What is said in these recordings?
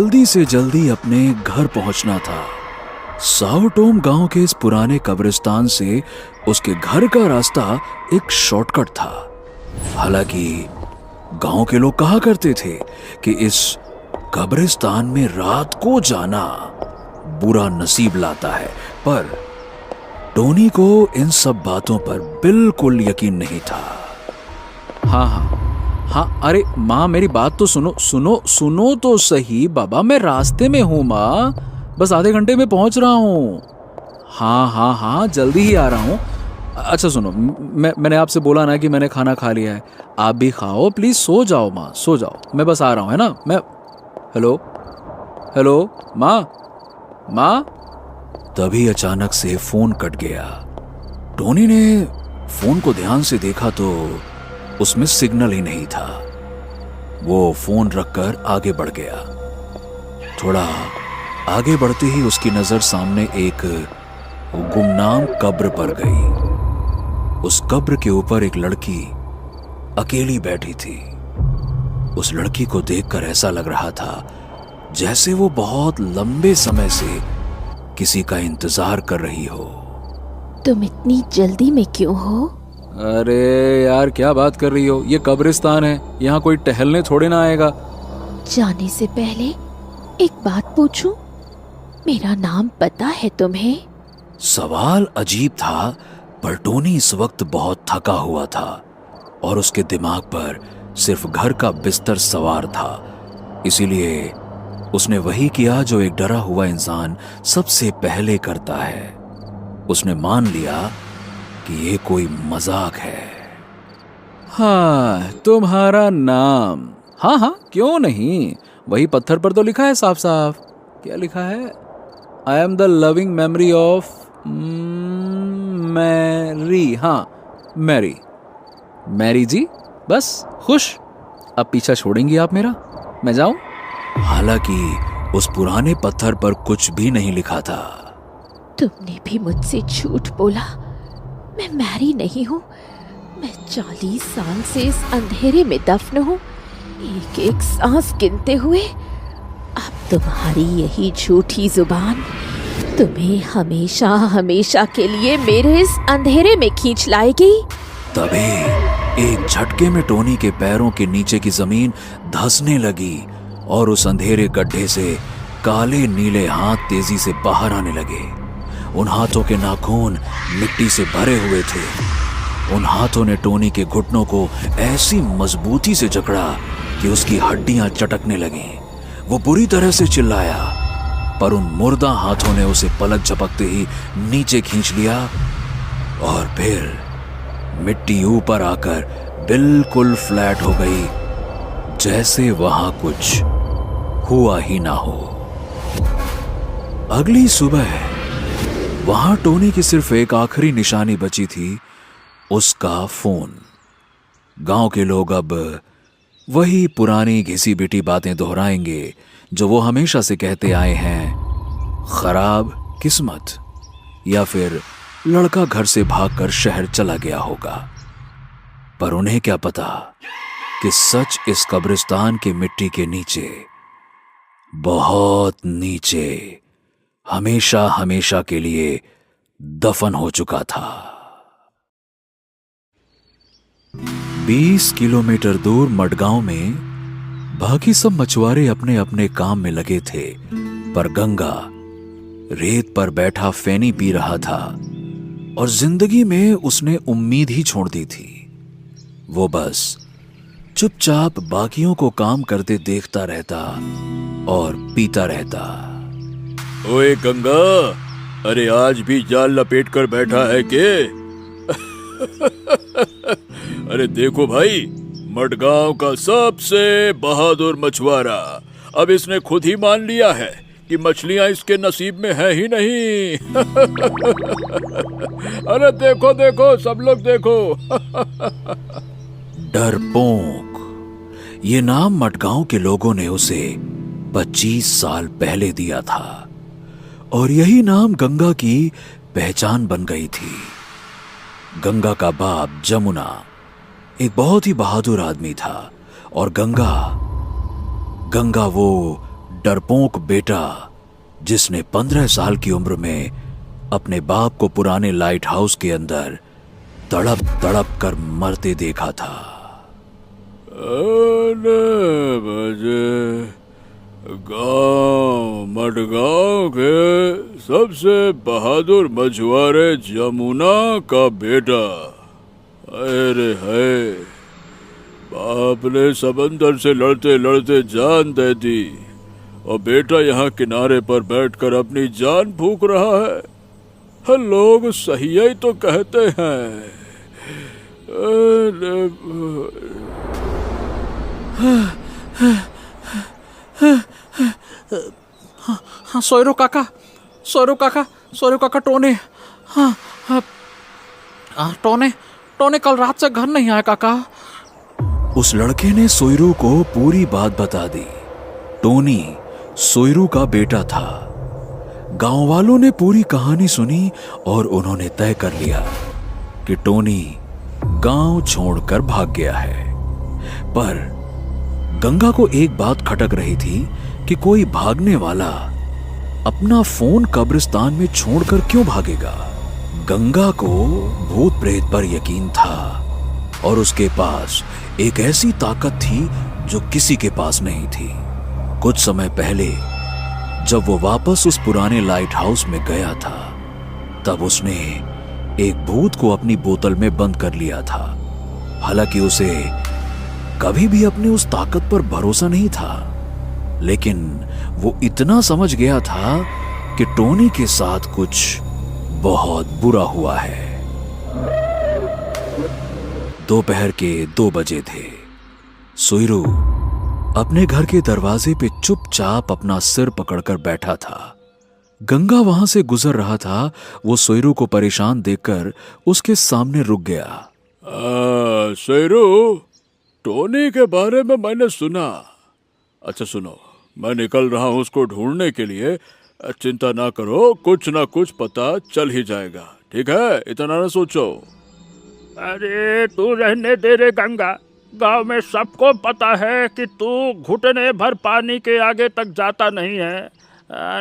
जल्दी से जल्दी अपने घर पहुंचना था। साओटोम गांव के इस पुराने कब्रिस्तान से उसके घर का रास्ता एक शॉर्टकट था। हालांकि गांव के लोग कहा करते थे कि इस कब्रिस्तान में रात को जाना बुरा नसीब लाता है, पर टोनी को इन सब बातों पर बिल्कुल यकीन नहीं था। हाँ, अरे माँ मेरी बात तो सुनो तो सही बाबा, मैं रास्ते में हूँ माँ, बस आधे घंटे में पहुंच रहा हूँ। हाँ, जल्दी ही आ रहा हूँ। अच्छा सुनो, मैंने आपसे बोला ना कि मैंने खाना खा लिया है, आप भी खाओ प्लीज। सो जाओ माँ, सो जाओ, मैं बस आ रहा हूँ, है ना। मैं हेलो माँ। तभी अचानक से फोन कट गया। टोनी ने फोन को ध्यान से देखा तो उसमें सिग्नल ही नहीं था। वो फोन रखकर आगे बढ़ गया। थोड़ा आगे बढ़ते ही उसकी नजर सामने एक गुमनाम कब्र पर गई। उस कब्र के ऊपर एक लड़की अकेली बैठी थी। उस लड़की को देखकर ऐसा लग रहा था जैसे वो बहुत लंबे समय से किसी का इंतजार कर रही हो। तुम इतनी जल्दी में क्यों हो? अरे यार क्या बात कर रही हो, ये कब्रिस्तान है, यहाँ कोई टहलने थोड़े ना आएगा। जाने से पहले एक बात पूछूं, मेरा नाम पता है तुम्हें? सवाल अजीब था, पर टोनी इस वक्त बहुत थका हुआ था और उसके दिमाग पर सिर्फ घर का बिस्तर सवार था। इसीलिए उसने वही किया जो एक डरा हुआ इंसान सबसे पहले करता है। उसने मान लिया कि ये कोई मजाक है। हाँ, तुम्हारा नाम? हाँ, क्यों नहीं, वही पत्थर पर तो लिखा है साफ साफ। क्या लिखा है? I am the loving memory of Mary. हाँ, मैरी जी, बस खुश। अब पीछा छोड़ेंगी आप मेरा? मैं जाऊं? हालांकि उस पुराने पत्थर पर कुछ भी नहीं लिखा था। तुमने भी मुझसे झूठ बोला। मैं मैरी नहीं हूँ। मैं 40 साल से इस अंधेरे में दफन हूँ, एक एक सांस गिनते हुए। अब तुम्हारी यही झूठी जुबान तुम्हें हमेशा हमेशा के लिए मेरे इस अंधेरे में खींच लाएगी। तभी एक झटके में टोनी के पैरों के नीचे की जमीन धंसने लगी और उस अंधेरे गड्ढे से काले नीले हाथ तेजी से बाहर आने लगे। उन हाथों के नाखून मिट्टी से भरे हुए थे। उन हाथों ने टोनी के घुटनों को ऐसी मजबूती से जकड़ा कि उसकी हड्डियां चटकने लगीं। वो बुरी तरह से चिल्लाया, पर उन मुर्दा हाथों ने उसे पलक झपकते ही नीचे खींच लिया और फिर मिट्टी ऊपर आकर बिल्कुल फ्लैट हो गई, जैसे वहां कुछ हुआ ही ना हो। अगली सुबह वहां टोनी की सिर्फ एक आखिरी निशानी बची थी, उसका फोन। गांव के लोग अब वही पुरानी घिसी पिटी बातें दोहराएंगे जो वो हमेशा से कहते आए हैं, खराब किस्मत, या फिर लड़का घर से भागकर शहर चला गया होगा। पर उन्हें क्या पता कि सच इस कब्रिस्तान के मिट्टी के नीचे, बहुत नीचे, हमेशा हमेशा के लिए दफन हो चुका था। 20 किलोमीटर दूर मडगांव में बाकी सब मछुआरे अपने अपने काम में लगे थे, पर गंगा रेत पर बैठा फैनी पी रहा था और जिंदगी में उसने उम्मीद ही छोड़ दी थी। वो बस चुपचाप बाकियों को काम करते देखता रहता और पीता रहता। ओए गंगा, अरे आज भी जाल लपेट कर बैठा है के? अरे देखो भाई, मडगांव का सबसे बहादुर मछुआरा, अब इसने खुद ही मान लिया है कि मछलियां इसके नसीब में है ही नहीं। अरे देखो देखो, सब लोग देखो। डरपोक, ये नाम मडगांव के लोगों ने उसे 25 साल पहले दिया था और यही नाम गंगा की पहचान बन गई थी। गंगा का बाप जमुना एक बहुत ही बहादुर आदमी था और गंगा वो डरपोक बेटा जिसने 15 साल की उम्र में अपने बाप को पुराने लाइट हाउस के अंदर तड़प तड़प कर मरते देखा था। गांव मडगांव के सबसे बहादुर मछुआरे जमुना का बेटा। अरे है, बाप ने समंदर से लड़ते लड़ते जान दे दी और बेटा यहाँ किनारे पर बैठकर अपनी जान फूंक रहा है। लोग सही ही तो कहते हैं। हाँ, सोयरो काका टोने। हाँ, टोने कल रात से घर नहीं आया काका। उस लड़के ने सोयरू को पूरी बात बता दी। टोनी सोयरू का बेटा था। गांव वालों ने पूरी कहानी सुनी और उन्होंने तय कर लिया कि टोनी गांव छोड़कर भाग गया है। पर गंगा को एक बात खटक रही थी कि कोई भागने वाला अपना फोन कब्रिस्तान में छोड़कर क्यों भागेगा। गंगा को भूत प्रेत पर यकीन था और उसके पास एक ऐसी ताकत थी जो किसी के पास नहीं थी। कुछ समय पहले जब वो वापस उस पुराने लाइट हाउस में गया था, तब उसने एक भूत को अपनी बोतल में बंद कर लिया था। हालांकि उसे कभी भी अपनी उस ताकत पर भरोसा नहीं था, लेकिन वो इतना समझ गया था कि टोनी के साथ कुछ बहुत बुरा हुआ है। दोपहर के 2 बजे थे। सोयरू अपने घर के दरवाजे पे चुपचाप अपना सिर पकड़कर बैठा था। गंगा वहां से गुजर रहा था। वो सोयरू को परेशान देखकर उसके सामने रुक गया। सोयरू, टोनी के बारे में मैंने सुना। अच्छा सुनो, मैं निकल रहा हूँ उसको ढूंढने के लिए। चिंता ना करो, कुछ ना कुछ पता चल ही जाएगा। ठीक है, इतना ना सोचो। अरे तू रहने दे रे गंगा। गांव में सबको पता है कि तू घुटने भर पानी के आगे तक जाता नहीं है।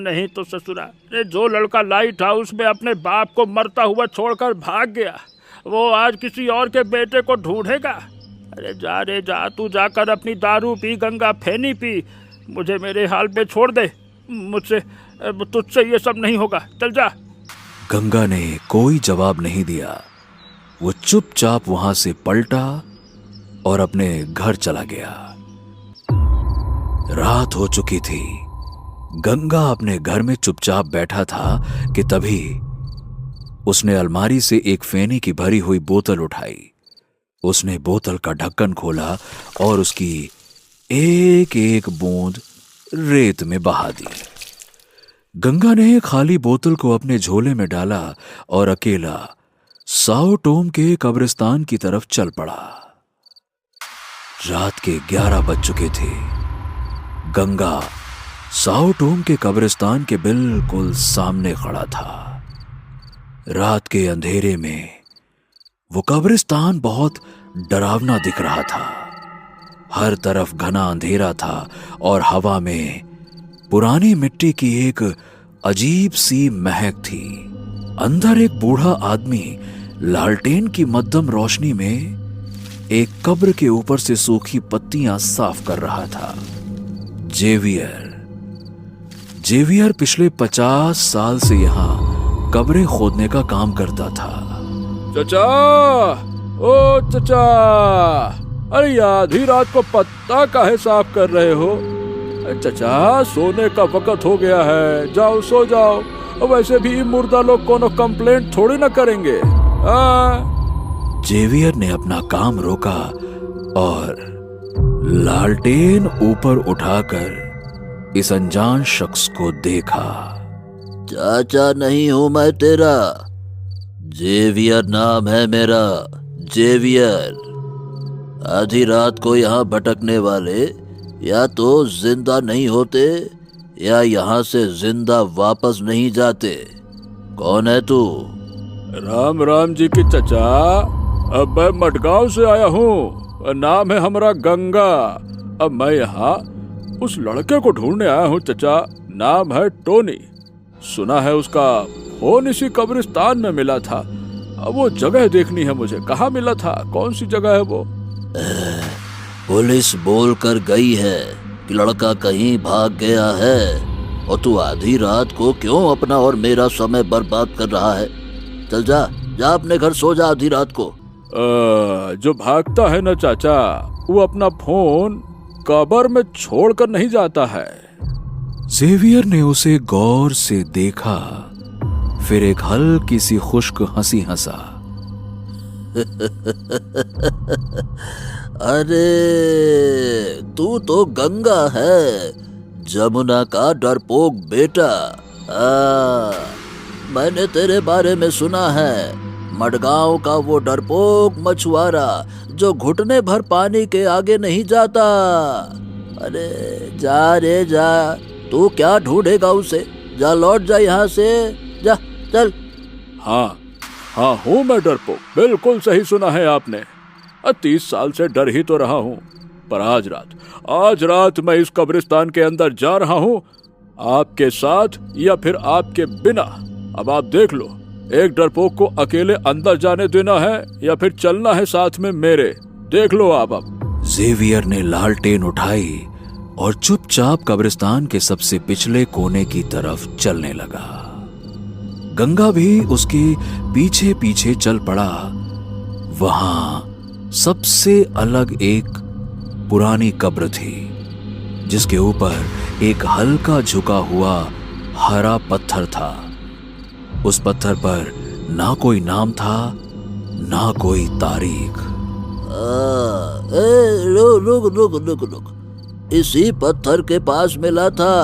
नहीं तो ससुरा, जो लड़का लाइट हाउस में अपने बाप को मरता हुआ छोड़कर भाग गया, वो आज किसी और के बेटे को ढूंढेगा। अरे जा रे जा, तू जाकर अपनी दारू पी, गंगा फेनी पी। मुझे मेरे हाल पे छोड़ दे। मुझसे तुझसे ये सब नहीं होगा, चल जा। गंगा ने कोई जवाब नहीं दिया। वो चुपचाप वहां से पलटा और अपने घर चला गया। रात हो चुकी थी। गंगा अपने घर में चुपचाप बैठा था कि तभी उसने अलमारी से एक फेनी की भरी हुई बोतल उठाई। उसने बोतल का ढक्कन खोला और उसकी एक एक बूंद रेत में बहा दी। गंगा ने खाली बोतल को अपने झोले में डाला और अकेला साओ टोम के कब्रिस्तान की तरफ चल पड़ा। रात के 11 बज चुके थे। गंगा साओ टोम के कब्रिस्तान के बिल्कुल सामने खड़ा था। रात के अंधेरे में वो कब्रिस्तान बहुत डरावना दिख रहा था। हर तरफ घना अंधेरा था और हवा में पुरानी मिट्टी की एक अजीब सी महक थी। अंदर एक बूढ़ा आदमी लालटेन की मध्यम रोशनी में एक कब्र के ऊपर से सूखी पत्तियां साफ कर रहा था। जेवियर पिछले 50 साल से यहां कब्रें खोदने का काम करता था। चचा, ओ चचा, अरे आधी रात को पत्ता काहे साफ कर रहे हो? चचा, सोने का वक्त हो गया है, जाओ सो जाओ। वैसे भी मुर्दा लोग कोनो कंप्लेंट थोड़ी ना करेंगे। जेवियर ने अपना काम रोका और लालटेन ऊपर उठाकर इस अनजान शख्स को देखा। चाचा नहीं हूं मैं तेरा, जेवियर नाम है मेरा, जेवियर। आधी रात को यहाँ भटकने वाले या तो जिंदा नहीं होते या यहाँ से जिंदा वापस नहीं जाते। कौन है तू? राम राम जी की चचा, अब मैं मडगांव से आया हूँ। नाम है हमारा गंगा। अब मैं यहाँ उस लड़के को ढूंढने आया हूँ चचा। नाम है टोनी। सुना है उसका फोन इसी कब्रिस्तान में मिला था। अब वो जगह देखनी है मुझे। कहाँ मिला था, कौन सी जगह है वो? पुलिस बोल कर गई है कि लड़का कहीं भाग गया है, और तू आधी रात को क्यों अपना और मेरा समय बर्बाद कर रहा है? चल जा जा अपने घर सो जा आधी रात को। जो भागता है ना चाचा, वो अपना फोन कब्र में छोड़कर नहीं जाता है। जेवियर ने उसे गौर से देखा, फिर एक हल्की सी खुश्क हंसी हंसा। अरे तू तो गंगा है, जमुना का डरपोक बेटा। मैंने तेरे बारे में सुना है। मडगांव का वो डरपोक मछुआरा जो घुटने भर पानी के आगे नहीं जाता। अरे जा रे जा, तू क्या ढूंढेगा उसे? जा लौट जा यहाँ से, जा चल। हाँ हूँ मैं डरपोक, बिल्कुल सही सुना है आपने। 30 साल से डर ही तो रहा हूँ, पर आज रात मैं इस कब्रिस्तान के अंदर जा रहा हूँ, आपके साथ या फिर आपके बिना। अब आप देख लो, एक डरपोक को अकेले अंदर जाने देना है या फिर चलना है साथ में मेरे। देख लो आप अब। जेवियर ने लालटेन उठाई और चुपचाप कब्रिस्तान के सबसे पिछले कोने की तरफ चलने लगा। गंगा भी उसके पीछे पीछे चल पड़ा। वहां सबसे अलग एक पुरानी कब्र थी, जिसके ऊपर एक हल्का झुका हुआ हरा पत्थर था। उस पत्थर पर ना कोई नाम था, ना कोई तारीख। रुक, इसी पत्थर के पास मिला था